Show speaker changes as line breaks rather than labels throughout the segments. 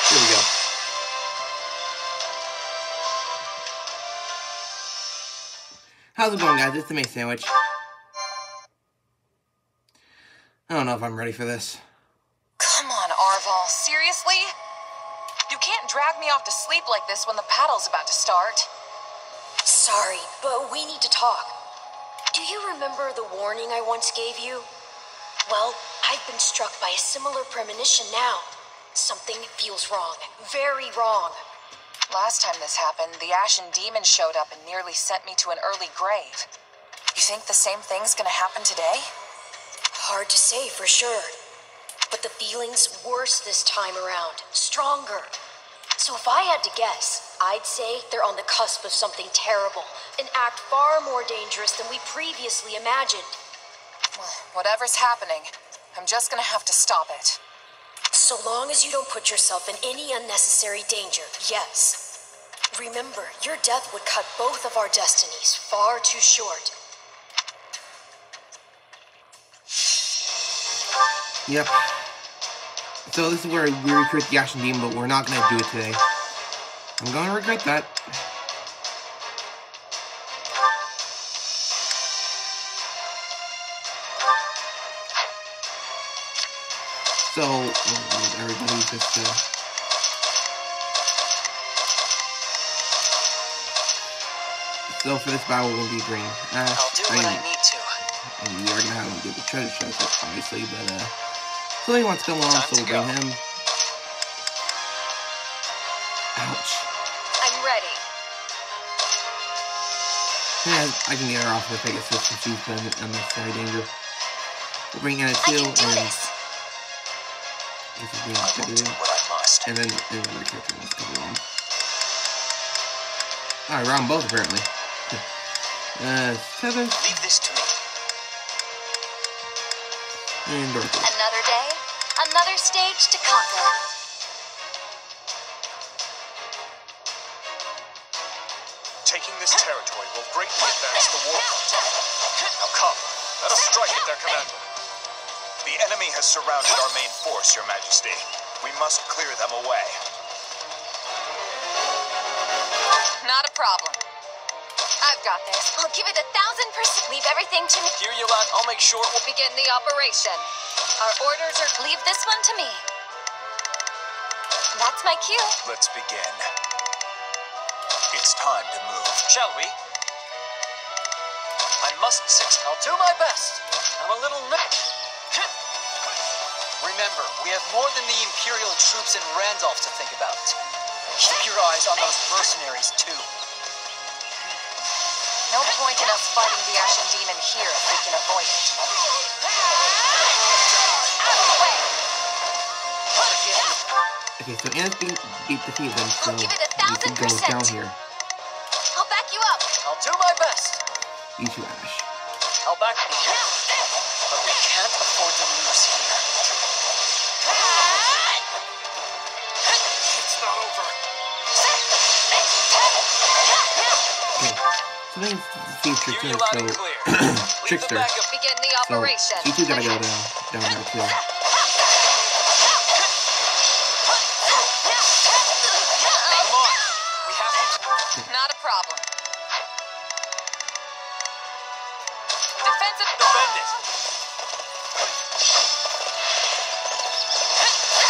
Here we go. How's it going, guys? It's the Mace Sandwich. I don't know if I'm ready for this.
Come on, Arval. Seriously? You can't drag me off to sleep like this when the battle's about to start.
Sorry, but we need to talk. Do you remember the warning I once gave you? Well, I've been struck by a similar premonition now. Something feels wrong. Very wrong.
Last time this happened, the Ashen Demon showed up and nearly sent me to an early grave. You think the same thing's gonna happen today?
Hard to say for sure. But the feeling's worse this time around. Stronger. So if I had to guess, I'd say they're on the cusp of something terrible. An act far more dangerous than we previously imagined.
Well, whatever's happening, I'm just gonna have to stop it.
So long as you don't put yourself in any unnecessary danger, yes. Remember, your death would cut both of our destinies far too short.
Yep. So this is where we recruit the Ashen Demon, but we're not going to do it today. I'm going to regret that. So, everybody just, so for this battle, we're going to be green.
I'll do what I need to.
And we are going to have him do the treasure chest, obviously, but, so he wants to come along, so we'll bring him. Ouch.
I'm ready.
Yeah, I can get her off with Pegasus if she's been unnecessary danger. We'll bring in a seal and... This is being competitive. And then another character wants to come along. Alright, round both apparently. 7.
Leave this to me.
And Dorothy.
Another day, another stage to conquer.
Taking this territory will greatly advance the war front. Now come, let us strike at their commander. The enemy has surrounded our main force, Your Majesty. We must clear them away.
Not a problem.
I've got this. I'll give it 1,000%. Leave everything to me.
Here, Yolak, I'll make sure
We'll begin the operation. Our orders are leave this one to me. That's my cue.
Let's begin. It's time to move.
Shall we? I must succeed. I'll do my best. I'm a little Remember, we have more than the Imperial troops in Randolph to think about. Keep your eyes on those mercenaries, too.
No point in us fighting the Ashen Demon here if we can avoid it.
Okay, so Anna's being defeated then, so
I'll give it
we can go
1,000%.
down here.
I'll back you up.
I'll do my best.
You two, Ash.
I'll back you. But we can't afford to lose here.
It's not over.
Okay, so then it's
Hear
Trickster,
you loud
so...
and clear. Leave the
Trickster.
backup.
Begin the
So,
operation.
you two gotta go down there, too.
Come on. We have to...
Not a problem. Defensive.
Defend it.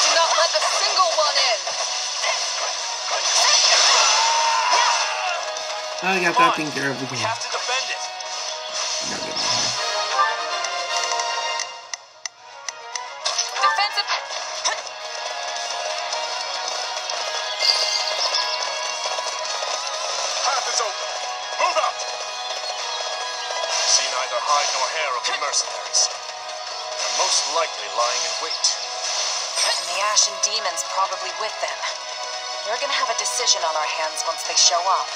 Do not let a single one in.
Oh, you got that thing there. We
We
can...
have to defend it.
You gotta get down here.
Defensive.
Path is open. Move out. See neither hide nor hair of the mercenaries. They're most likely lying in wait.
And the Ashen Demon's probably with them. We're gonna have a decision on our hands once they show up.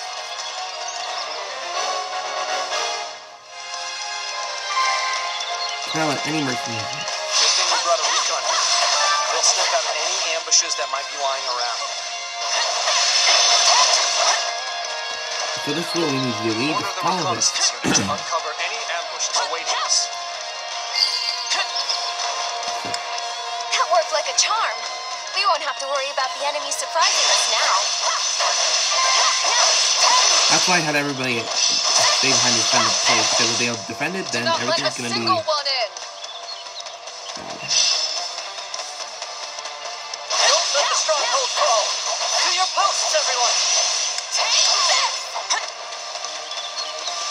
Not let any mercy.
Good thing we brought a recon here. They'll sniff out any ambushes that might be lying around.
So this is what we need to do. We need to
Order the
follow this.
reconnaissance unit to uncover any ambushes awaiting us.
That worked like a charm. We won't have to worry about the enemy surprising us now.
That's why I had everybody stay behind the defended place, because if they'll defend it, then
Not let a
everything's gonna be...
single one in.
Don't let the stronghold fall. To your posts, everyone.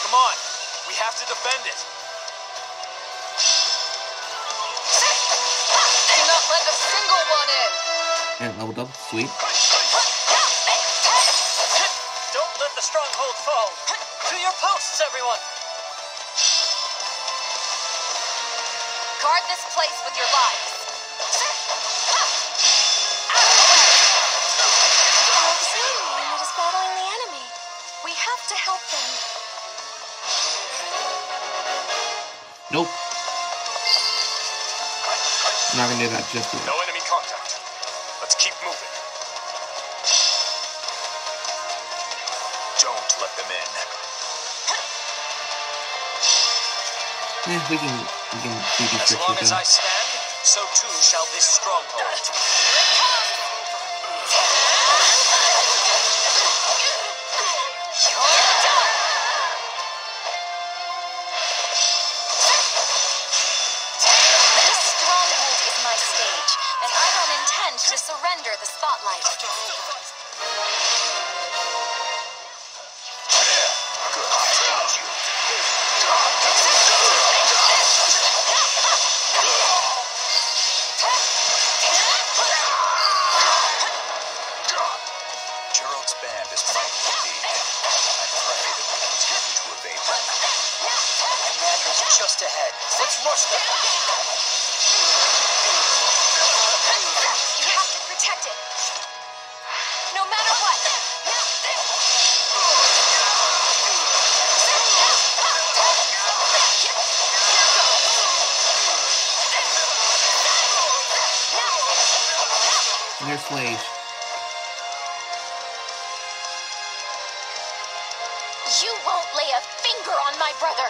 Come on. We have to defend it.
Do not let a single one in.
And leveled up, sweet.
Don't let the stronghold fall. To your posts, everyone.
Guard this place with your lives.
Our unit is battling the enemy. We have to help them.
Nope. I'm not gonna do that just yet.
No enemy contact. Let's keep moving. Don't let them in.
We can do these
As
tricks
long
with
as
them.
I stand, so too shall this stronghold.
This stronghold is my stage, and I don't intend to surrender the spotlight.
Gerald's band is mighty indeed. I pray that we continue to evade them.
Commander's just ahead. Let's rush them.
You have to protect it. No matter what.
And there's Slade.
You won't lay a finger on my brother.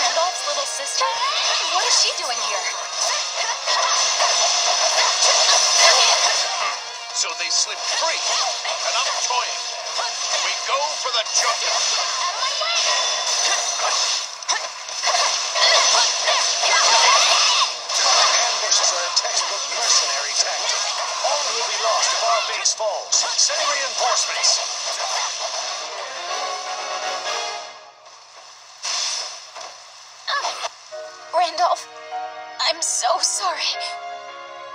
Randolph's little sister? What is she doing here?
So they slipped free. Enough toying. We go for the jugular. Ambushes are a textbook mercenary tactic. All will be lost if our base falls. Send reinforcements.
Randolph, I'm so sorry.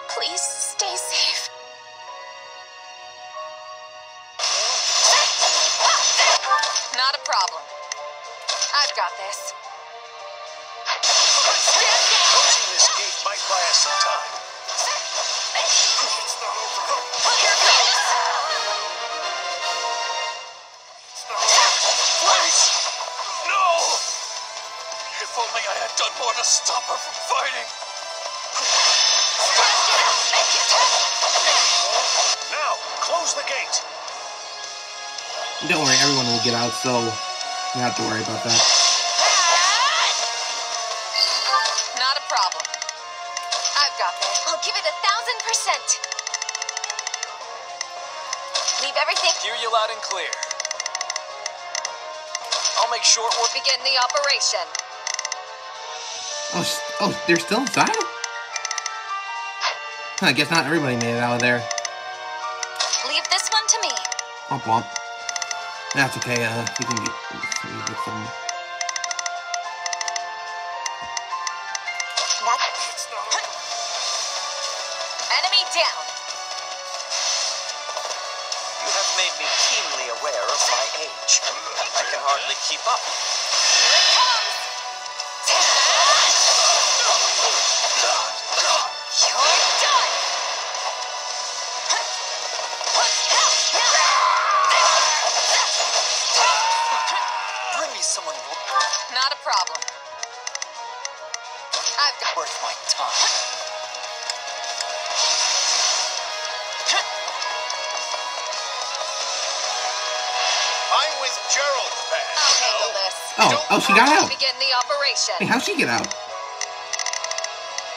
Please stay safe.
Not a problem. I've got this.
Closing this gate might buy us some time.
Here goes.
Please! No! If only I had done more to stop her from fighting. Now, close the gate.
Don't worry, everyone will get out, so you don't have to worry about that.
Not a problem. I've got this.
I'll give it 1,000%. Leave everything.
Hear you loud and clear. I'll make short work.
Begin the operation.
Oh, they're still inside? I guess not everybody made it out of there.
Leave this one to me.
Womp womp. That's okay, we can get some...
Enemy down.
You have made me keenly aware of my age. I can hardly keep up.
You're done.
Bring me someone
Not a problem. I've got
worth my time.
I'm with Gerald, Pat.
I'll handle this.
Oh, she got out.
Begin the operation.
Hey, how'd she get out?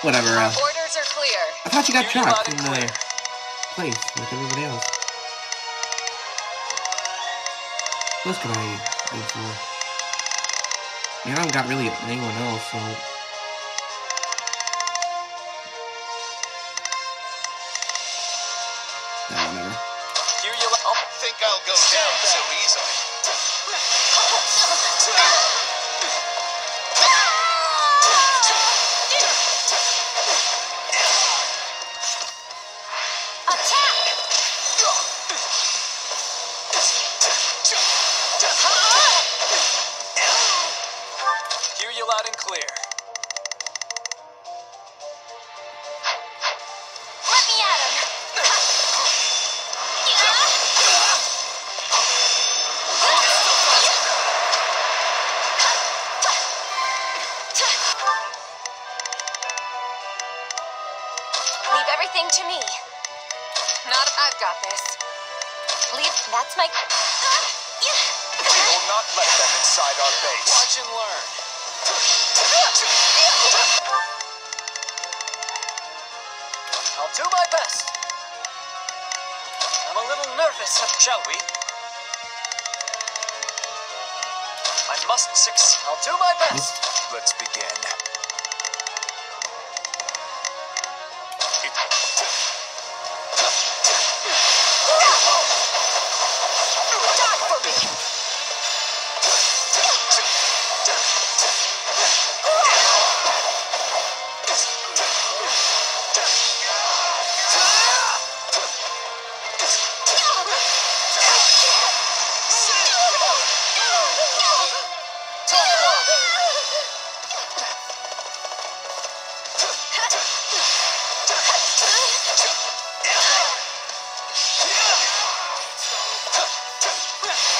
Whatever.
Our orders are clear.
I thought you got
Hear you loud
trapped in
and
the
clear.
place with everybody else. What else could I do for? I haven't got really anyone else, so. Nah, whatever.
Hear you loud. Oh,
Think I'll go down so easily.
hear you loud and clear.
Let me at him. Leave everything to me.
I've got this.
Leave. That's my.
We will not let them inside our base.
Watch and learn. I'll do my best. I'm a little nervous, shall we? I must succeed. I'll do my best.
Let's begin.
Die for me.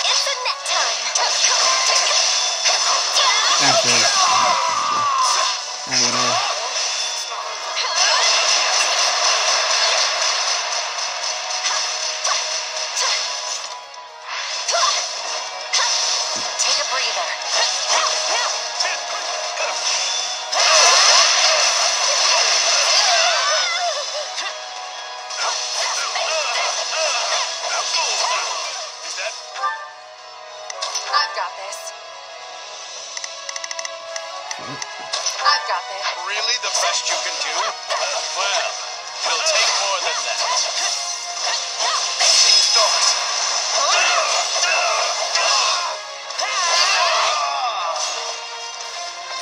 It's the net time.
That's it. Whatever.
Take a breather. I've got this. I've got this.
Really the best you can do? Well, we'll take more than that. Seems not.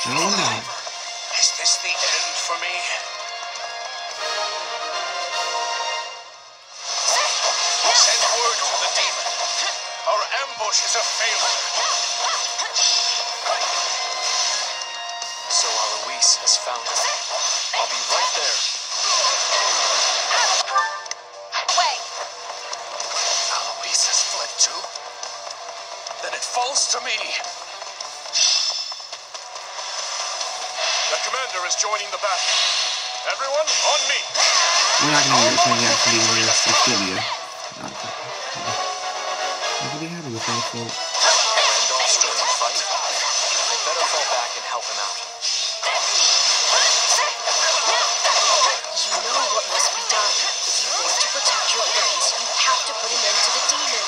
No, no.
Is this the end for me? Send word to the demon. Our ambush is a failure.
So Alois has found it. I'll be right there.
Wait.
Alois has fled too? Then it falls to me. The commander is joining the battle. Everyone, on me.
We're not gonna do anything actually in this video. I'm gonna be happy with that, so.
Randolph's joining the fight. I'd better fall back and help him out.
You know what must be done. If you want to protect your friends, you have to put an end to the demon.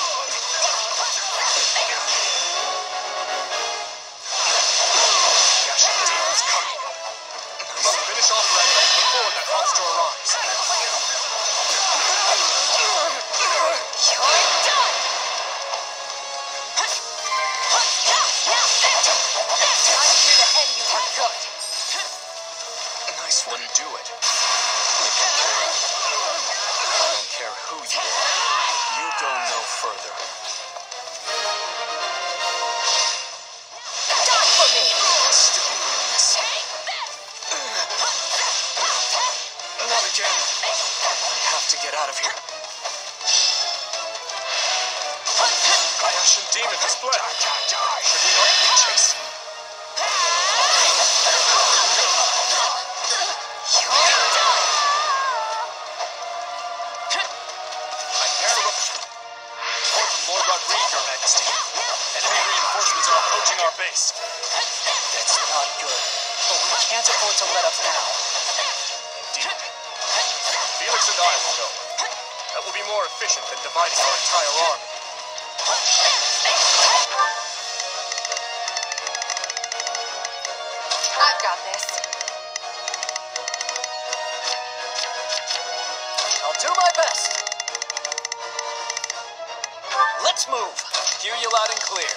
The Ashen demon's coming. We must finish off Randolph before that monster arrives.
You're done.
I'm here to end you for good.
Nice one, do it.
I don't care who you are. You go no further.
Die for me.
Still wins. Not again. I have to get out of here. The Ashen demon has fled. Should we not be chasing?
You're done.
I bear report from Lord Rodrigue, Your Majesty. Enemy reinforcements are approaching our base.
That's not good. But we can't afford to let up now.
Alex and I will go. That will be more efficient than dividing our entire army.
I've got this.
I'll do my best. Let's move. Hear you loud and clear.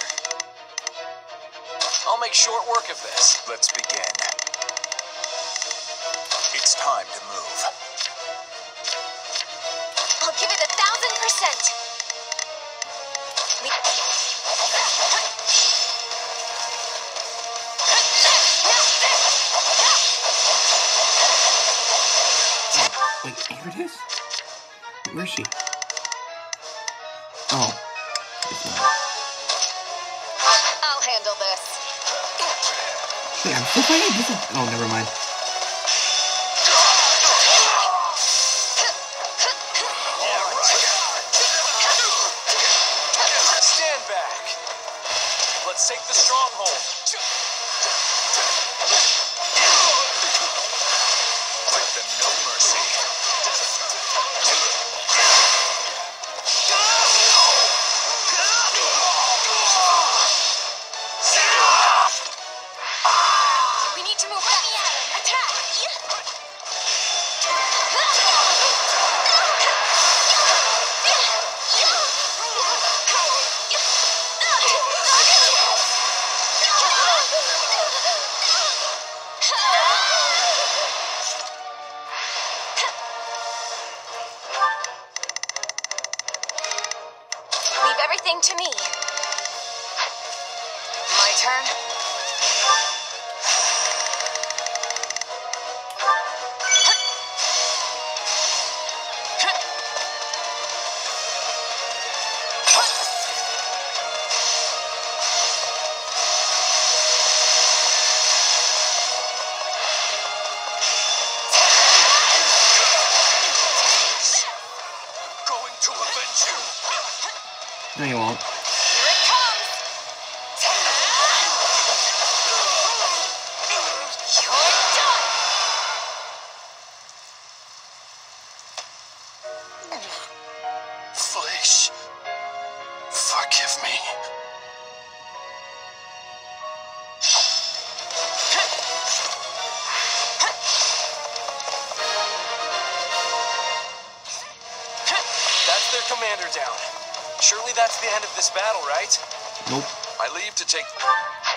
I'll make short work of this.
Let's begin. It's time to move.
I'll give it 1,000%.
Wait, here it is? Where is she? Oh.
I'll handle this.
Wait, I'm still fighting? This is... Oh, never mind.
Stand back. Let's take the stronghold.
Give them no mercy.
We need to move back. Attack!
Leave everything to me. My turn?
Going to avenge you.
No, you won't.
Here it comes! You're done!
Flesh, forgive me.
That's their commander down. Surely that's the end of this battle, right?
Nope.
I leave to take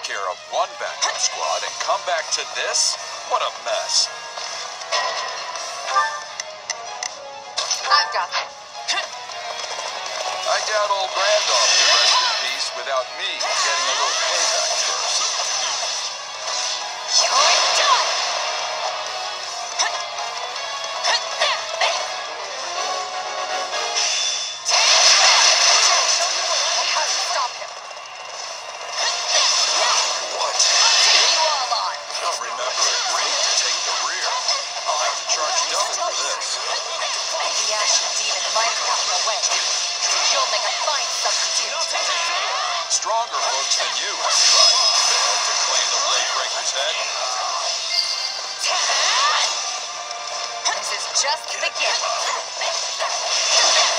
care of one backup squad and come back to this? What a mess.
I've got this.
I doubt old Randolph can rest in peace without me getting a little payback first.
You're done! How to stop him.
What?
Take you all on.
I'll remember agreeing to take the rear. I'll have to charge double for this.
The Ashen Demon might have gotten away. You'll make a fine substitute.
Stronger folks than you have tried to claim the Blade Breaker's head.
This is just the beginning.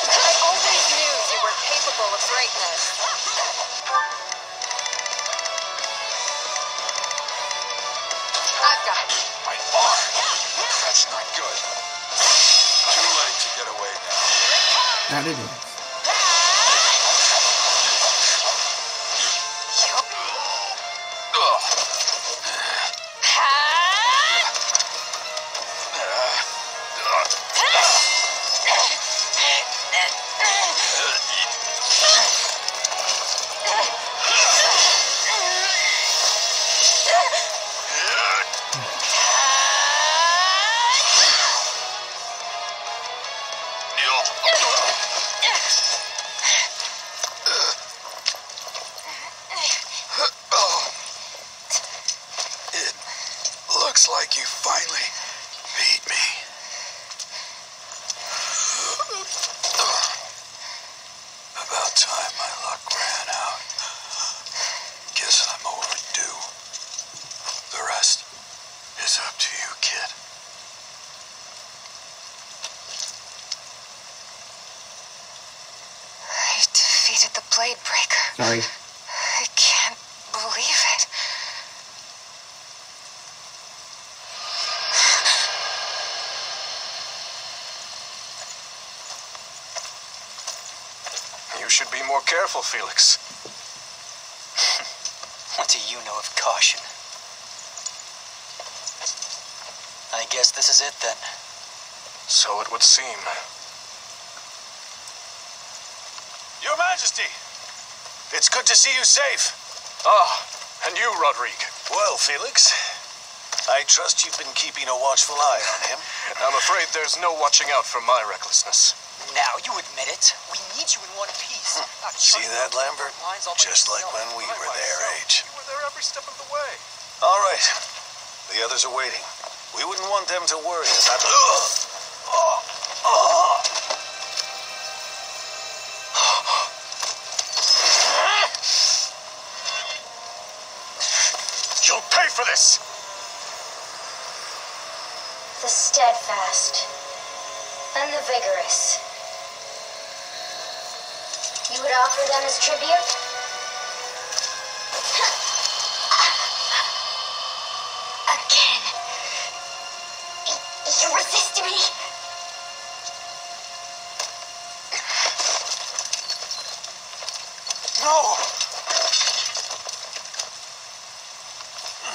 I always knew you were capable of greatness. I've got it.
My arm. That's not good. Too late to get away now.
That it is.
Looks like you finally beat me. About time my luck ran out. Guess I'm overdue. The rest is up to you, kid.
Blade Breaker.
Sorry.
I can't believe it.
You should be more careful, Felix.
What do you know of caution? I guess this is it then.
So it would seem. Your Majesty! It's good to see you safe. Ah, and you, Rodrigue.
Well, Felix, I trust you've been keeping a watchful eye on him.
I'm afraid there's no watching out for my recklessness.
Now you admit it. We need you in one piece.
See that, Lambert? Just like when we were their age.
You were there every step of the way.
All right. The others are waiting. We wouldn't want them to worry about...
You'll pay for this!
The steadfast and the vigorous. You would offer them as tribute? Again. You resist me?
No!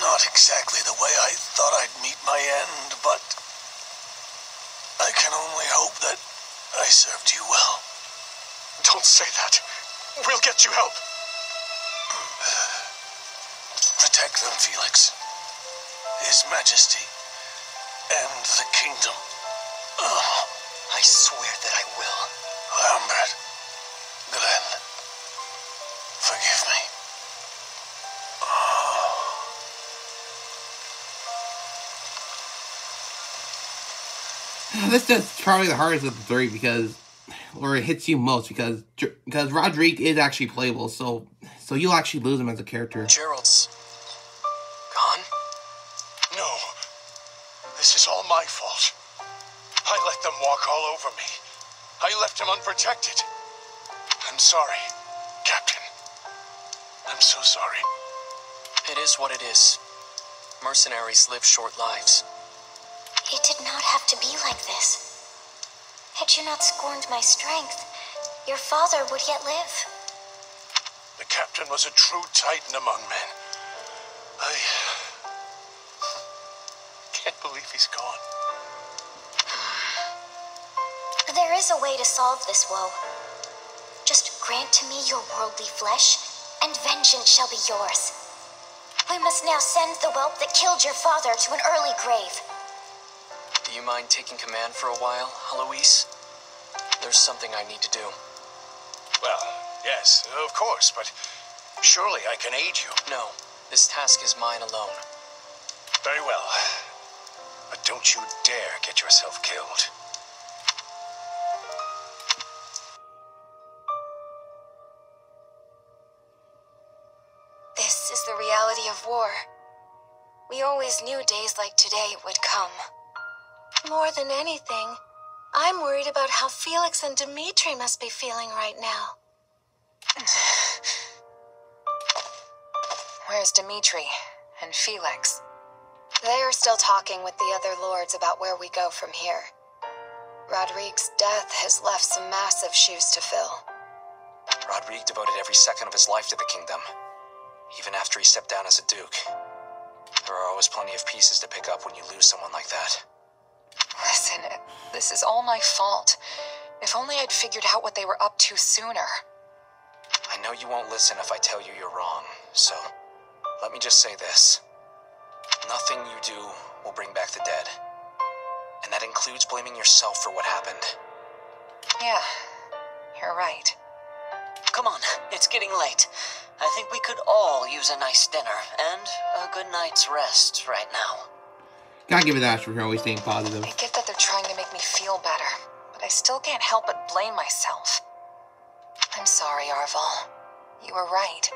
Not exactly the way I thought I'd meet my end, but I can only hope that I served you well.
Don't say that. We'll get you help.
Protect them, Felix. His Majesty and the kingdom.
I swear that I will.
Lambert, Glenn, forgive me.
This is probably the hardest of the three because, or it hits you most because Rodrigue is actually playable, so you'll actually lose him as a character.
Gerald's gone?
No. This is all my fault. I let them walk all over me. I left him unprotected. I'm sorry, Captain. I'm so sorry.
It is what it is. Mercenaries live short lives.
It did not have to be like this. Had you not scorned my strength, your father would yet live.
The captain was a true titan among men. I can't believe he's gone.
There is a way to solve this woe. Just grant to me your worldly flesh, and vengeance shall be yours. We must now send the whelp that killed your father to an early grave.
Do you mind taking command for a while, Heloise? There's something I need to do.
Well, yes, of course, but surely I can aid you.
No, this task is mine alone.
Very well. But don't you dare get yourself killed.
This is the reality of war. We always knew days like today would come.
More than anything, I'm worried about how Felix and Dimitri must be feeling right now.
Where's Dimitri and Felix? They are still talking with the other lords about where we go from here. Rodrigue's death has left some massive shoes to fill.
Rodrigue devoted every second of his life to the kingdom, even after he stepped down as a duke. There are always plenty of pieces to pick up when you lose someone like that.
Listen, this is all my fault. If only I'd figured out what they were up to sooner.
I know you won't listen if I tell you you're wrong, so let me just say this. Nothing you do will bring back the dead. And that includes blaming yourself for what happened.
Yeah, you're right.
Come on, it's getting late. I think we could all use a nice dinner and a good night's rest right now.
Gotta give it that for always staying positive.
I get that they're trying to make me feel better, but I still can't help but blame myself. I'm sorry, Arval. You were right.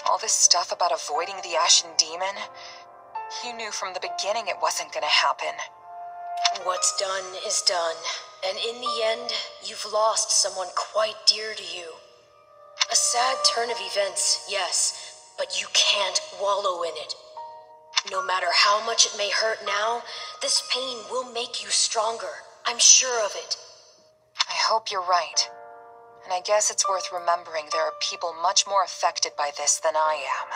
All this stuff about avoiding the Ashen Demon, you knew from the beginning it wasn't gonna happen.
What's done is done, and in the end, you've lost someone quite dear to you. A sad turn of events, yes, but you can't wallow in it. No matter how much it may hurt now, this pain will make you stronger. I'm sure of it.
I hope you're right. And I guess it's worth remembering there are people much more affected by this than I am.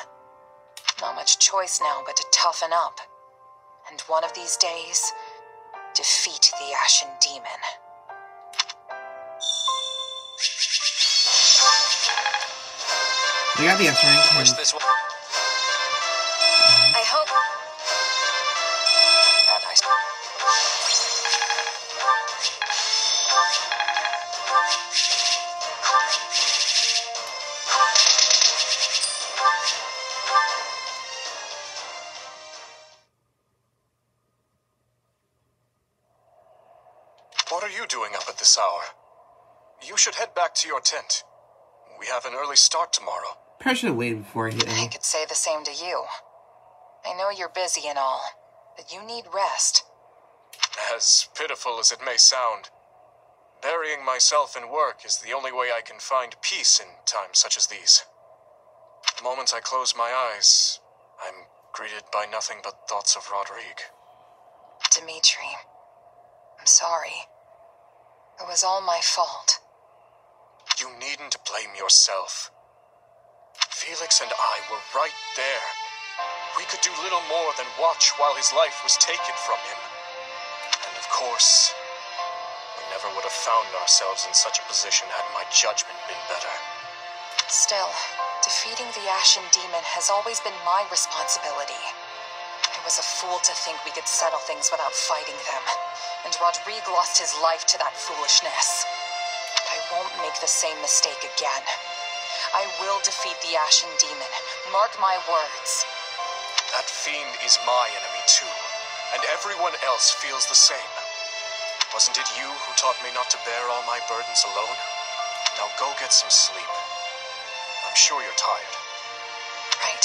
Not much choice now but to toughen up. And one of these days, defeat the Ashen Demon.
We got the S rank.
Wish this one.
I hope... And I...
What are you doing up at this hour? You should head back to your tent. We have an early start tomorrow.
Probably should have waited before I hit
I
any.
could say the same to you. I know you're busy and all, but you need rest.
As pitiful as it may sound, burying myself in work is the only way I can find peace in times such as these. The moment I close my eyes, I'm greeted by nothing but thoughts of Rodrigue.
Dimitri, I'm sorry. It was all my fault.
You needn't blame yourself. Felix and I were right there. We could do little more than watch while his life was taken from him. And of course, we never would have found ourselves in such a position had my judgment been better.
Still, defeating the Ashen Demon has always been my responsibility. I was a fool to think we could settle things without fighting them, and Rodrigue lost his life to that foolishness. But I won't make the same mistake again. I will defeat the Ashen Demon. Mark my words.
That fiend is my enemy too, and everyone else feels the same. Wasn't it you who taught me not to bear all my burdens alone? Now go get some sleep. I'm sure you're tired.
Right.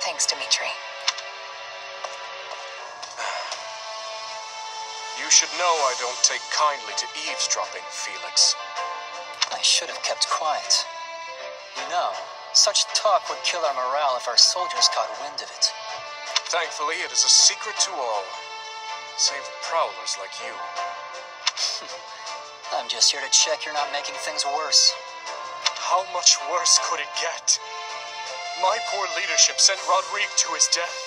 Thanks, Dimitri.
You should know I don't take kindly to eavesdropping, Felix.
I should have kept quiet. You know, such talk would kill our morale if our soldiers caught wind of it.
Thankfully, it is a secret to all, save prowlers like you.
I'm just here to check you're not making things worse.
How much worse could it get? My poor leadership sent Rodrigue to his death.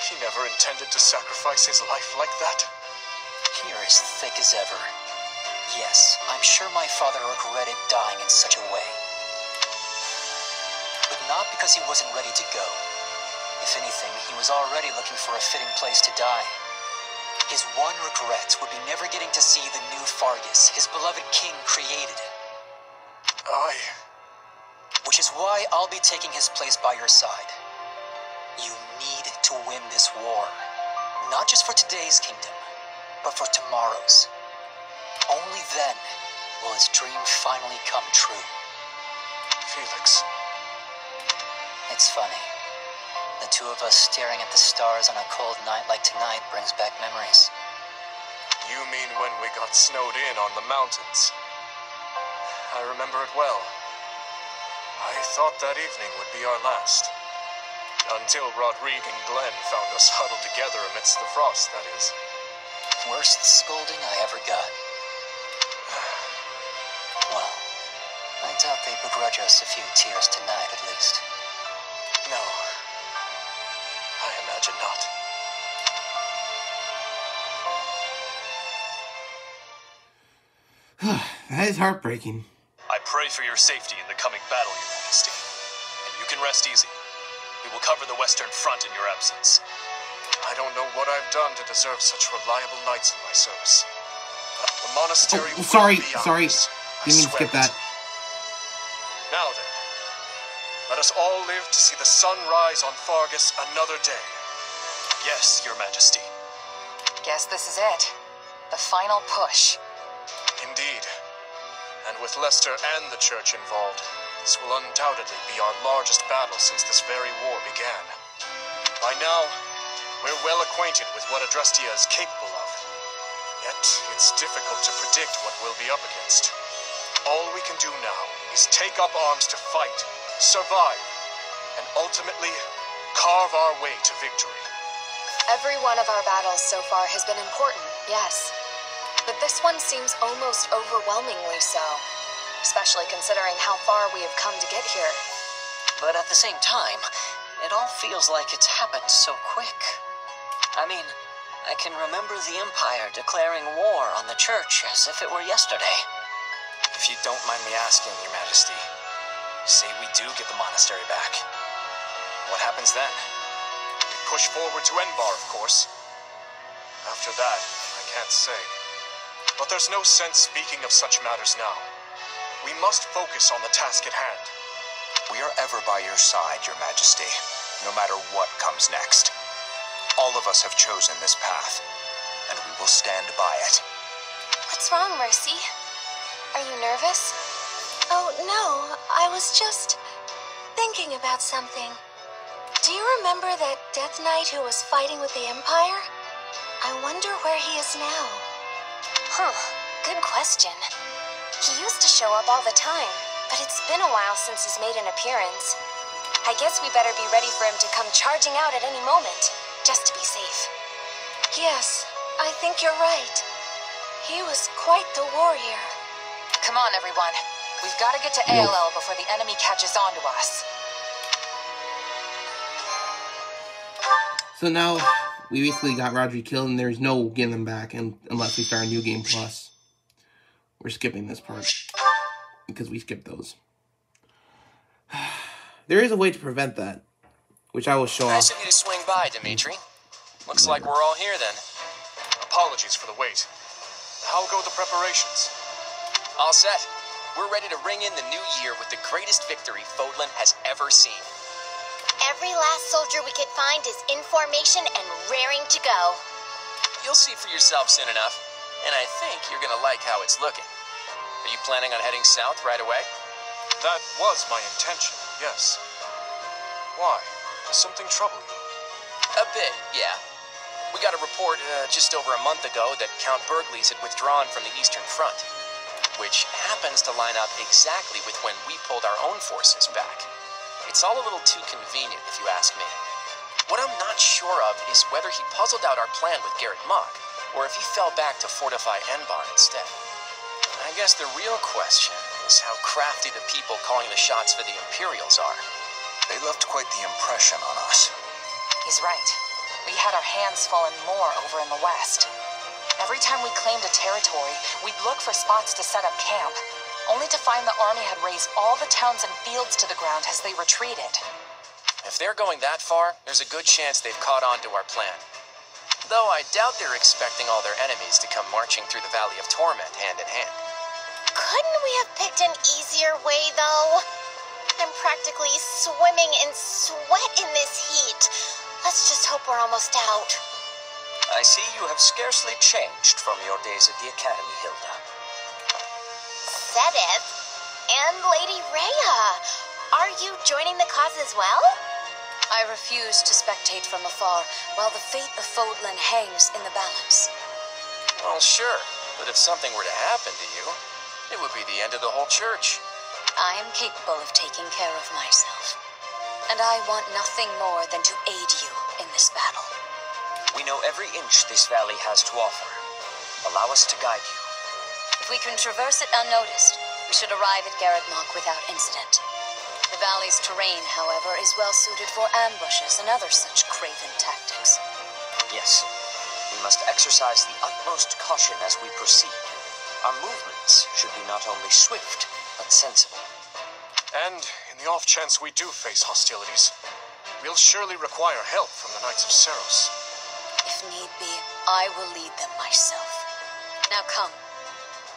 He never intended to sacrifice his life like that.
You're as thick as ever. Yes, I'm sure my father regretted dying in such a way. But not because he wasn't ready to go. If anything, he was already looking for a fitting place to die. His one regret would be never getting to see the new Fargus his beloved king created. Which is why I'll be taking his place by your side. You need to win this war. Not just for today's kingdom, but for tomorrow's. Only then will his dream finally come true.
Felix.
It's funny. The two of us staring at the stars on a cold night like tonight brings back memories.
You mean when we got snowed in on the mountains? I remember it well. I thought that evening would be our last. Until Rodrigue and Glenn found us huddled together amidst the frost, that is.
Worst scolding I ever got. Well, I doubt they begrudge us a few tears tonight, at least.
No. I imagine not.
That is heartbreaking.
I pray for your safety in the coming battle, Your Majesty. And you can rest easy. We will cover the Western Front in your absence. I don't know what I've done to deserve such reliable knights in my service. The monastery will
sorry.
be ours.
Didn't mean to skip that.
Now then, let us all live to see the sun rise on Fargus another day. Yes, Your Majesty.
Guess this is it. The final push.
Indeed. And with Leicester and the Church involved, this will undoubtedly be our largest battle since this very war began. By now, we're well acquainted with what Adrestia is capable of. Yet, it's difficult to predict what we'll be up against. All we can do now is take up arms to fight, survive, and ultimately carve our way to victory.
Every one of our battles so far has been important, yes. But this one seems almost overwhelmingly so. Especially considering how far we have come to get here.
But at the same time, it all feels like it's happened so quick. I mean, I can remember the Empire declaring war on the Church as if it were yesterday.
If you don't mind me asking, Your Majesty, say we do get the monastery back. What happens then?
We push forward to Enbar, of course. After that, I can't say. But there's no sense speaking of such matters now. We must focus on the task at hand.
We are ever by your side, Your Majesty, no matter what comes next. All of us have chosen this path, and we will stand by it.
What's wrong, Mercy? Are you nervous? Oh, no. I was just thinking about something. Do you remember that Death Knight who was fighting with the Empire? I wonder where he is now.
Huh. Good question. He used to show up all the time, but it's been a while since he's made an appearance. I guess we better be ready for him to come charging out at any moment, just to be safe.
Yes, I think you're right. He was quite the warrior.
Come on, everyone. We've got to get to ALL before the enemy catches on to us.
So now, we basically got Rodri killed, and there's no getting them back unless we start a new game plus. We're skipping this part, because we skipped those. There is a way to prevent that, which I will show off.
Nice of you to swing by, Dimitri. Looks like we're all here then.
Apologies for the wait. How go the preparations?
All set. We're ready to ring in the new year with the greatest victory Fodlan has ever seen.
Every last soldier we could find is in formation and raring to go.
You'll see for yourself soon enough, and I think you're gonna like how it's looking. Are you planning on heading south right away?
That was my intention, yes. Why? Does something trouble you?
A bit, yeah. We got a report just over a month ago that Count Bergles had withdrawn from the Eastern Front, which happens to line up exactly with when we pulled our own forces back. It's all a little too convenient, if you ask me. What I'm not sure of is whether he puzzled out our plan with Garrett Mock, or if he fell back to fortify Enbar instead. I guess the real question is how crafty the people calling the shots for the Imperials are.
They left quite the impression on us.
He's right. We had our hands full and more over in the west. Every time we claimed a territory, we'd look for spots to set up camp, only to find the army had razed all the towns and fields to the ground as they retreated.
If they're going that far, there's a good chance they've caught on to our plan. Though I doubt they're expecting all their enemies to come marching through the Valley of Torment hand in hand.
Couldn't we have picked an easier way, though? I'm practically swimming in sweat in this heat. Let's just hope we're almost out.
I see you have scarcely changed from your days at the Academy, Hilda.
Sedith and Lady Rhea, are you joining the cause as well?
I refuse to spectate from afar while the fate of Fodlan hangs in the balance.
Well, sure, but if something were to happen to you, it would be the end of the whole church.
I am capable of taking care of myself, and I want nothing more than to aid you in this battle.
We know every inch this valley has to offer. Allow us to guide you.
If we can traverse it unnoticed, we should arrive at Garrett Mock without incident. The valley's terrain, however, is well suited for ambushes and other such craven tactics.
Yes, we must exercise the utmost caution as we proceed. Our movements should be not only swift, but sensible.
And in the off chance we do face hostilities, we'll surely require help from the Knights of Seros.
If need be, I will lead them myself. Now come,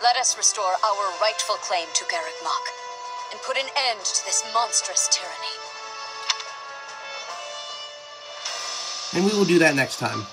let us restore our rightful claim to Garrett Mock, and put an end to this monstrous tyranny.
And we will do that next time.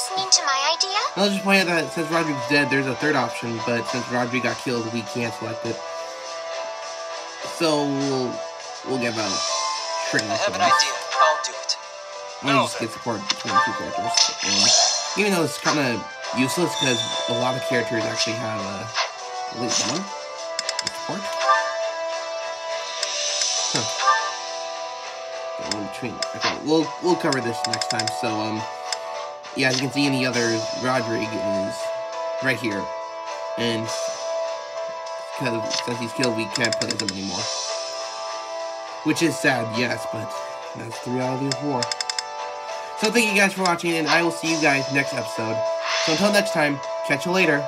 listening to my idea?
I'll just point out that since Roderick's dead, there's a third option, but since Roderick got killed, we can't select it. So we'll give a training.
I have an idea. I'll do it.
I'll just get support between the two characters. And even though it's kind of useless because a lot of characters actually have at least one support. Between. Okay, we'll cover this next time. So yeah, as you can see in the other, Roderick is right here, and because since he's killed, we can't play as him anymore, which is sad, yes, but that's the reality of war. So thank you guys for watching, and I will see you guys next episode. So until next time, catch you later.